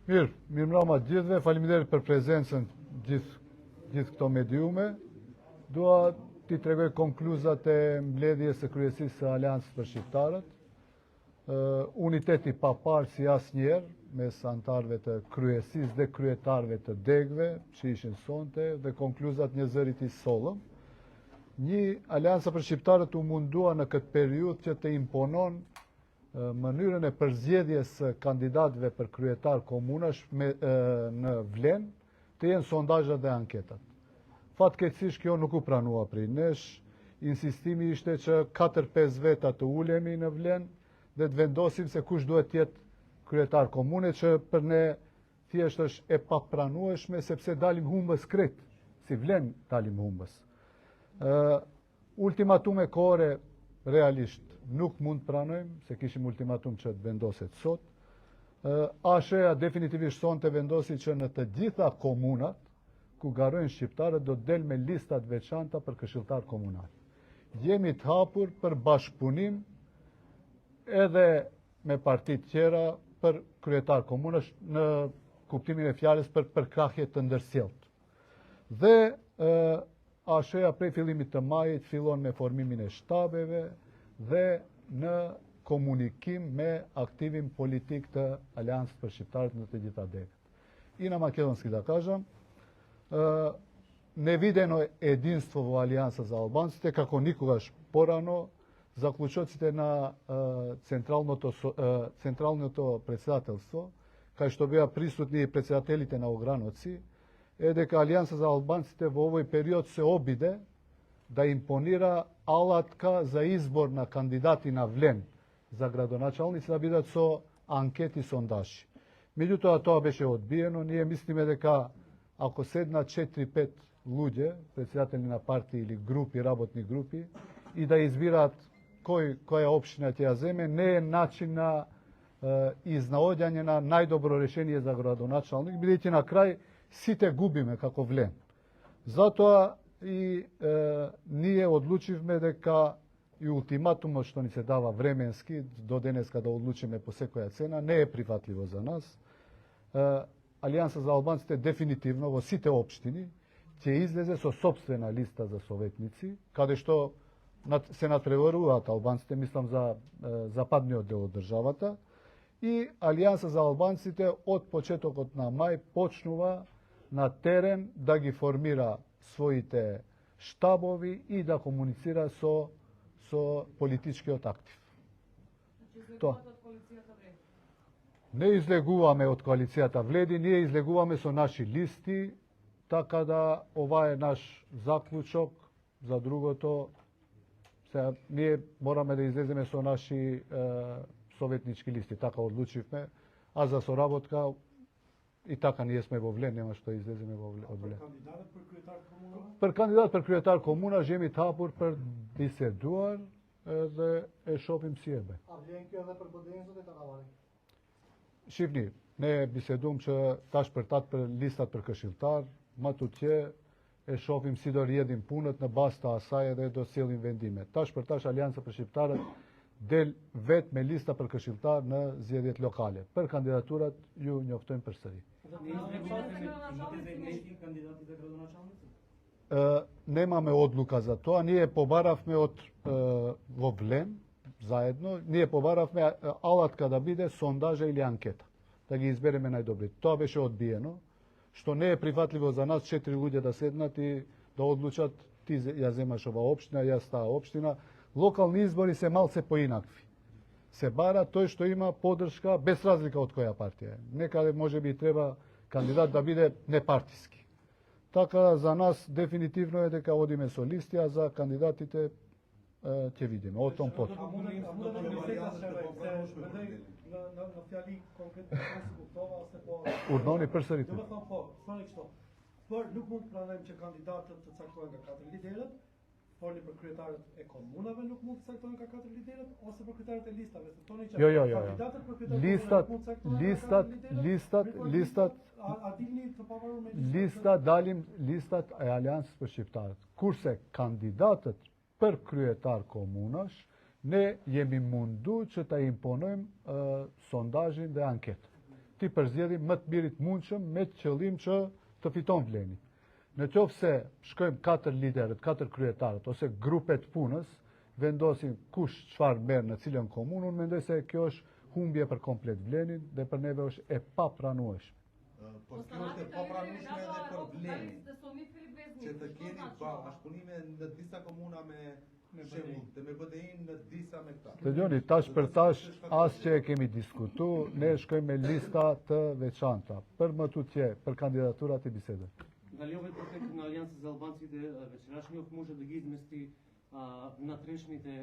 Mirë, mirëmbrëma gjithëve, faleminderit për prezencën gjithë këto mediume. Dua t'i tregoj konkluzat e mbledhjes së kryesisë së Aleancës për Shqiptarët. Uniteti pa parë si asnjëherë mes antarëve të kryesisë dhe kryetarëve të degëve që ishin sonte dhe konkluzat një zërit i sollëm. Një Aleanca për Shqiptarët u mundua në këtë periudhë që të imponon mënyrën e përzgjedhjes së kandidatëve për kryetar komunash në Vlenë të jenë sondazhat dhe anketat. Fatkeqësisht kjo nuk u pranua prej nesh. Insistimi ishte që 4-5 veta të ulemi në Vlenë dhe të vendosim se kush duhet të jetë kryetar komune, që për ne thjesht është e papranueshme sepse dalim humbës krejt, si Vlenë dalim humbës. Ultimatume kohore realisht nuk mund pranojmë, se kishim ultimatum që të vendoset sot. ASHE-ja definitivisht sonte vendosi që në të gjitha komunat ku garojnë shqiptarët do të del me listat veçanta për këshilltar komunal. Jemi të hapur për bashkëpunim edhe me partit tjera për kryetar komunash në kuptimin e fjalës për përkrahje të ndërsjellët. Dhe ASHE-ja prej fillimit të majit fillon me formimin e shtabeve dhe në komunikim me aktivin politik të Aleancës për Shqiptarët në të gjitha degët. I na Makedonski da kažem, ne videno единство во Алијанса за албанците како никогаш порано, заклучоците на централното председателство, кај што беа присутни и председателите на ограноци, е дека Алијанса за албанците во овој период се обиде да импонира алатка за избор на кандидати на Влен за градоначалници да бидат со анкети сондажи. Меѓутоа тоа беше одбиено. Ние мислиме дека ако седнат 4-5 луѓе, председатели на партии или групи, работни групи, и да избираат која општина ќе ја земе, не е начин на изнаоѓање на најдобро решение за градоначалник, бидејќи на крај сите губиме како Влен. Затоа и ние одлучивме дека и ултиматумот што ни се дава временски до денеска да одлучиме по секоја цена не е прифатливо за нас. Алијанса за албанците дефинитивно во сите општини ќе излезе со собствена листа за советници, каде што се натпреваруваат албанците, мислам за западниот дел од државата, и Алијанса за албанците од почетокот на мај почнува на терен да ги формира своите штабови и да комуницира со политичкиот актив. Не излегуваме од коалицијата Вледи, ние излегуваме со наши листи, така да ова е наш заклучок. За другото, сега ние мораме да излеземе со наши советнички листи, така одлучивме, а за соработка и така ние сме во Влен, нема што излеземе од Влен. Për kandidat për kryetar komuna, jemi të hapur për biseduar dhe e shohim si e bëj. A vlen kjo edhe për Bodenzët e Takavari? Shifni, ne bisedum që tash për tatë për listat për këshilltar, më tutje e shohim si do rjedhin punët në bazë të asaj dhe do sjellim vendime. Tash për tash Alianca për Shqiptarët del vetë me lista për këshilltar në zgjedhjet lokale. Për kandidaturat ju njoftojmë përsëri. Немаме одлука за тоа. Ние побаравме во Влен заедно, ние побаравме алатка да биде сондажа или анкета, да ги избереме најдобрите. Тоа беше одбиено, што не е прифатливо за нас 4 луѓе да седнат и да одлучат ти ја земаш ова општина, јас таа општина. Локални избори се малце поинакви. Се бара тој што има поддршка без разлика од која партија е. Некаде можеби треба кандидат да биде непартиски. Така за нас дефинитивно е дека одиме со листи, а за кандидатите ќе видиме. О том потом. Urdhoni përsëritë. Do të them po, thoni kështu. Por nuk mund të pranojmë që kandidatët të caktohen nga 4 liderët, folni për kryetarët e komunave nuk mund të caktohen nga 4 liderët ose për kryetarët e listave. Thoni që kandidatët për kryetarët listat a dilni të pavarur me listat e Aleancës për Shqiptarët. Kurse kandidatët për kryetar komunash, ne jemi mundu që ta imponojmë sondazhin dhe anketën. ти përzjedhim më të mirit mundshëm me qëllim që të fiton vleni. Në qoftë se shkojmë 4 liderët, 4 kryetarët ose grupet punës, vendosin kush çfarë merr në cilën komunë, unë mendoj se kjo është humbje për komplet vlenin dhe për neve është e papranueshme. Po kjo është e papranueshme edhe për vlenin. Që të keni bashkëpunime në disa komuna me shembull, të me BDI në disa me këta. Të djoni, tash për tash, as që e kemi diskutu, ne shkojmë me lista të veçanta, për më tutje, për kandidaturat i bisedës. Галиовиот проект на Алијанса за албанците вечерашниот може да ги измести натрешните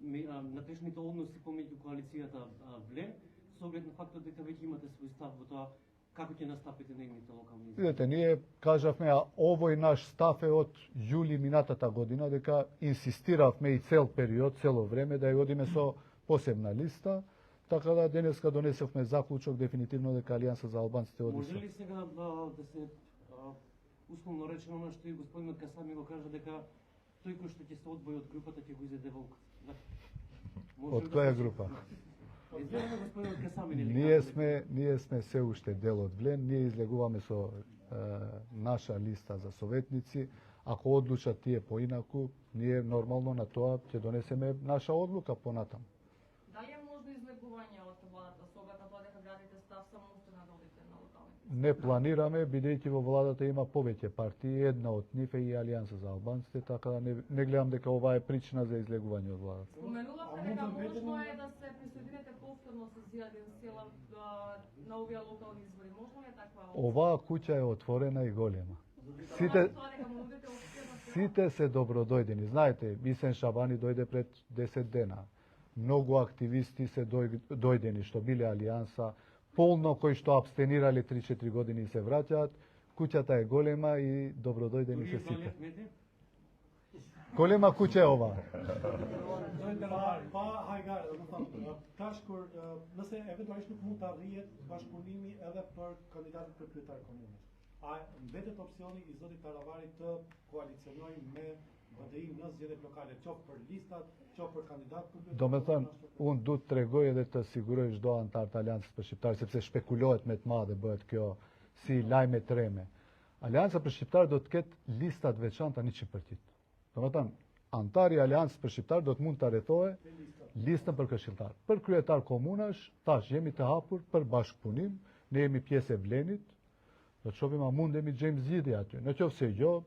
натрешните односи помеѓу коалицијата Влен, со оглед на фактот дека веќе имате свој став во тоа како ќе настапите нејните локални избори. Видете, ние кажавме, а овој наш став е од јули минатата година, дека инсистиравме и цел период, цело време, да ја одиме со посебна листа, така да денеска донесовме заклучок дефинитивно дека Алијанса за албанците оди. Може ли сега да се условно речено она што и господинот Касами го кажа дека тој кој што ќе се одвои од групата ќе го изеде волкот? Од која група? Ние сме се уште дел од Влен, ние излегуваме со наша листа за советници. Ако одлучат тие поинаку, ние нормално на тоа ќе донесеме наша одлука понатаму. Дали е можно излегување од владата со оглед на тоа дека градите став само уште на одите на локалните? Не планираме, бидејќи во владата има повеќе партии, една од нив е и Алијанса за албанците, така да не гледам дека ова е причина за излегување од владата. Споменувавте дека можно е да се присоедините повторно со Зијадин Села на овие локални избори. Можно ли е таква? Оваа куќа е отворена и голема. Сите се добродојдени. Знаете, Мисен Шабани дојде пред 10 дена. Многу активисти се дојдени што биле Алијанса, полно кои што абстенирале 3-4 години се враќаат. Куќата е голема и добродојдени се сите. Голема куќа е ова. Pa hajgare, do të thonë, tash kur nëse eventualisht nuk mund të arrihet bashkëpunimi edhe për kandidatët për kryetar komunës. A mbetet opsioni i zotit Taravarit të koalicionojë me BDI në zgjedhjet lokale, qoftë për listat, qoftë për kandidatë? Do me thënë, unë du të tregoj edhe të siguroj çdo antar të Aleancës për Shqiptarë, sepse shpekulohet me të madhe bëhet kjo si lajme treme. Aleanca për Shqiptarë do të ketë listat veçanta 100%. Do me thënë, antari i Aleancës për Shqiptarë do të mund të arretohe listën për këshilltar. Për kryetar komunash, tash jemi të hapur për bashkëpunim, ne jemi pjesë e Vlenit, do të shohim a mundemi gjejmë zgjidhje aty. Në qoftë se jo,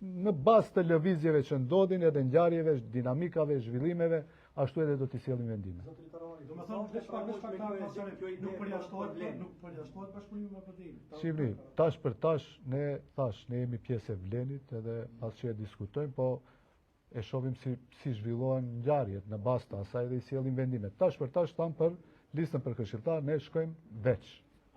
në bazë të lëvizjeve që ndodhin edhe ngjarjeve, dinamikave, zhvillimeve, ashtu edhe do t'i sjellim vendime. Do të thonë, nuk përjashtohet bashkëpunimi me BDI. Shihni, tash për tash, ne jemi pjesë e Vlenit edhe pas që e diskutojmë, po e shohim si zhvillohen ngjarjet në bazë të asaj dhe i sjellim vendime. Tash për tash tham për listën për këshilltar, ne shkojmë veç.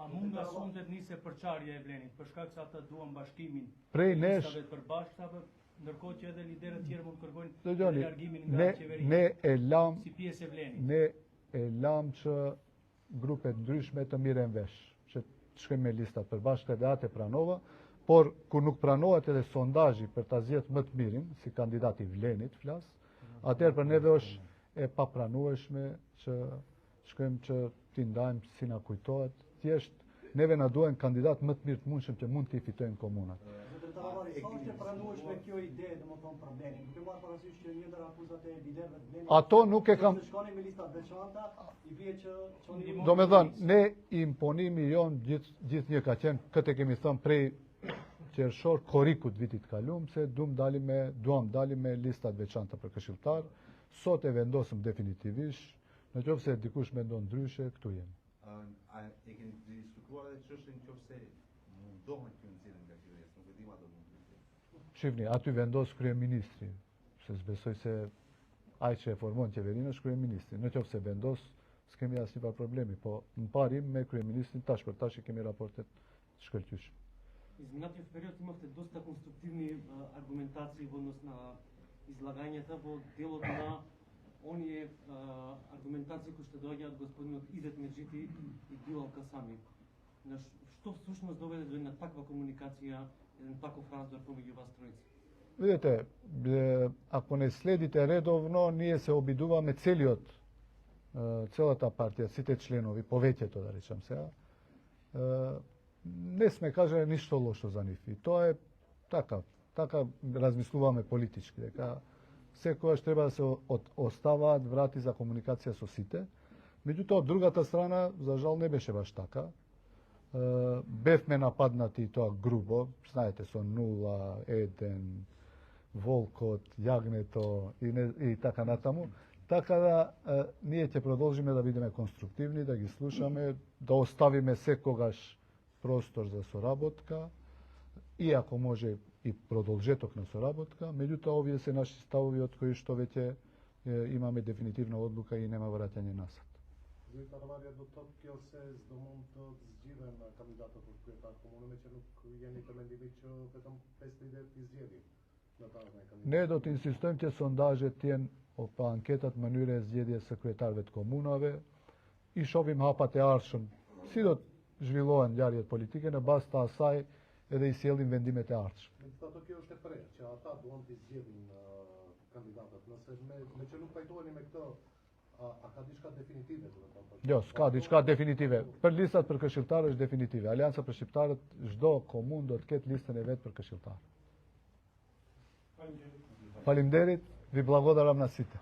A mund nga sondet nise përçarja e Vlenit, për shkak se ata duan bashkimin Prej nesh, listave të përbashkëtave, ndërkohë që edhe liderët tjerë mund kërkojnë dëgjoni, largimin nga qeveria ne e lam si pjesë e Vlenit. Ne e lam që grupet ndryshme të miren vesh, që të shkojmë me listat përbashkëta dhe atë e pranova, por kur nuk pranohet edhe sondazhi për ta zgjedhur më të mirin, si kandidati Vlenit flas, atëherë për neve është e papranueshme që shkojmë që t'i ndajmë si na kujtohet. Thjesht neve na duhen kandidat më të mirë të mundshëm që mund t'i fitojnë komunat. Ato nuk e kam. Do me thënë, ne imponimi jon gjithë një ka qenë, këtë e kemi thënë prej qershor korikut vitit kalum, se duam dalim me listat veçanta për këshilltar. Sot e vendosëm definitivisht, në qoftë se dikush mendon ndryshe, këtu jemi. A e keni diskutuar edhe çështën nëse mundohen të nxjerrin nga qeveria, nuk e di ma do mund. Shihni, aty vendos kryeministri, se s'besoj se ai që e formon qeverinë është kryeministri. Në qoftë se vendos, s'kemi asnjë problemi, po në parim me kryeministrin tash për tash kemi raportet shkëlqyshme. Изминатиот период имавте доста конструктивни аргументации во однос на излагањата во делот на оние аргументации кои што доаѓаат господинот Изет Меджити и Билал Касами. Што всушност доведе до една таква комуникација, еден таков раздор помеѓу вас тројци? Видете, ако не следите редовно, ние се обидуваме целиот целата партија, сите членови, повеќето да речам сега, не сме кажале ништо лошо за нив. И тоа е така размислуваме политички, дека секогаш треба да се оставаат врати за комуникација со сите. Меѓутоа, од другата страна, за жал не беше баш така. Бевме нападнати и тоа грубо, знаете, со 0-1, волкот, јагнето и така натаму. Така да, ние ќе продолжиме да бидеме конструктивни, да ги слушаме, да оставиме секогаш простор за соработка, иако може и продолжеток на соработка, меѓутоа овие се наши ставови од кои што веќе имаме дефинитивна одлука и нема враќање назад. Зој Тарварија до Токио се здомонтот зџивен на кандидатот од кретар комуна, меќе nuk jeni të mendimit që vetëm 5 ide të zgjedhje në të ardhmen kandidat. Не do të insistojmë që sondazhet jenë pa anketat mënyre e zgjedhjes së kryetarëve të komunave, i shohim hapat e ardhshëm, si do të zhvillohen ngjarjet politike në bazë të asaj edhe i sjellim vendimet e ardhshme. Megjithatë kjo është e prerë që ata duan të zgjedhin kandidatët, nëse me që nuk pajtoheni me këtë, a ka diçka definitive do të thotë? Jo, s'ka diçka definitive. Për listat për këshilltarë është definitive. Alianca për shqiptarët, çdo komunë do të ketë listën e vet për këshilltarë. Faleminderit, vi благодарам на сите.